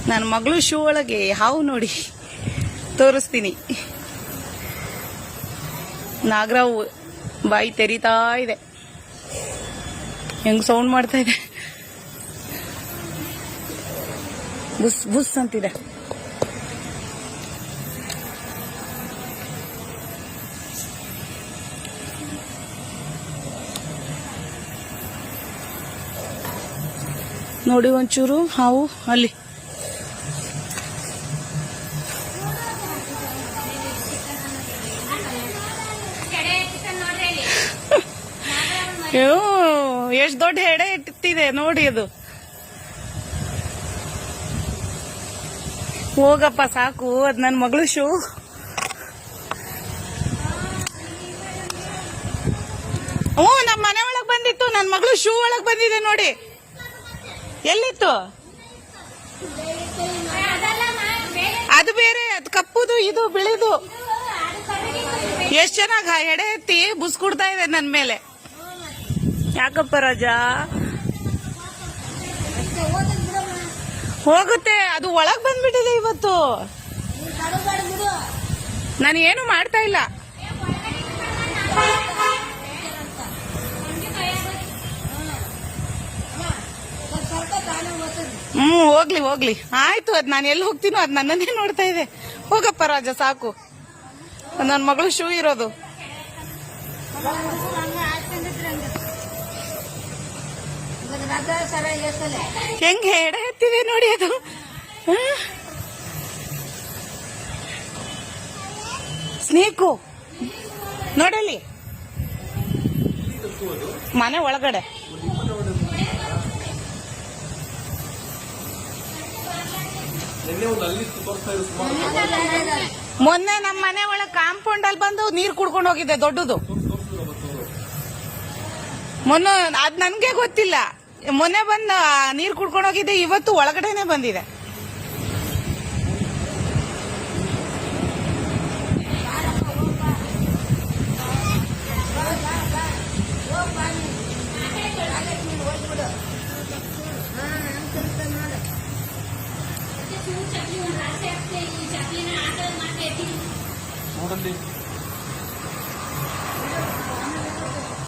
ನನ್ನ ಮಗಳು ಶೂ ಒಳಗೆ ಹಾವು ನೋಡಿ ತೋರಿಸ್ತೀನಿ. ನಾಗರಾವು ಬಾಯಿ ತೆರಿತಾ ಇದೆ, ಹೆಂಗ್ ಸೌಂಡ್ ಮಾಡ್ತಾ ಇದೆ, ಬುಸ್ ಬುಸ್ ಅಂತಿದೆ. ನೋಡಿ ಒಂಚೂರು ಹಾವು ಅಲ್ಲಿ. ಎಷ್ಟು ದೊಡ್ಡ ಹೆಡೆ ಇಟ್ಟಿದೆ ನೋಡಿ ಅದು. ಹೋಗಪ್ಪ ಸಾಕು, ಅದ್ ನನ್ನ ಮಗಳು ಶೂ. ನಮ್ಮ ಮನೆ ಒಳಗ್ ಬಂದಿತ್ತು, ನನ್ನ ಮಗಳು ಶೂ ಒಳಗ್ ಬಂದಿದೆ ನೋಡಿ. ಎಲ್ಲಿತ್ತು ಅದು ಬೇರೆ, ಅದು ಕಪ್ಪುದು, ಇದು ಬಿಳಿದು. ಎಷ್ಟ್ ಚೆನ್ನಾಗ ಎಡೆ ಎತ್ತಿ ಬುಸ್ ಕೊಡ್ತಾ ಇದೆ ನನ್ ಮೇಲೆ. ಯಾಕಪ್ಪ ರಾಜ? ಹೋಗುತ್ತೆ, ಅದು ಒಳಗ್ ಬಂದ್ಬಿಟ್ಟಿದೆ ಇವತ್ತು. ನಾನು ಏನು ಮಾಡ್ತಾ ಇಲ್ಲ. ಹೋಗ್ಲಿ ಹೋಗ್ಲಿ, ಆಯ್ತು. ಅದ್ ನಾನು ಎಲ್ಲಿ ಹೋಗ್ತೀನೋ ಅದ್ ನನ್ನನ್ನೇ ನೋಡ್ತಾ ಇದೆ. ಹೋಗಪ್ಪ ರಾಜ ಸಾಕು, ನನ್ನ ಮಗಳು ಶೂ ಇರೋದು. ಹೆಂಗೆ ಎಡೆ ಎತ್ತಿದೆ ನೋಡಿ ಅದು. ಸ್ನೇಕು ನೋಡಲಿ ಮನೆ ಒಳಗಡೆ. ಮೊನ್ನೆ ನಮ್ಮ ಮನೆ ಒಳಗೆ ಕಾಂಪೌಂಡ್ ಅಲ್ಲಿ ಬಂದು ನೀರ್ ಕುಡ್ಕೊಂಡು ಹೋಗಿದೆ ದೊಡ್ಡದು. ಮೊನ್ನೆ ಅದ್ ನನ್ಗೆ ಗೊತ್ತಿಲ್ಲ. ಮೊನ್ನೆ ಬಂದು ನೀರ್ ಕುಡ್ಕೊಂಡು ಹೋಗಿದೆ, ಇವತ್ತು ಒಳಗಡೆನೆ ಬಂದಿದೆ. ನೋಡಲ್ಲಿ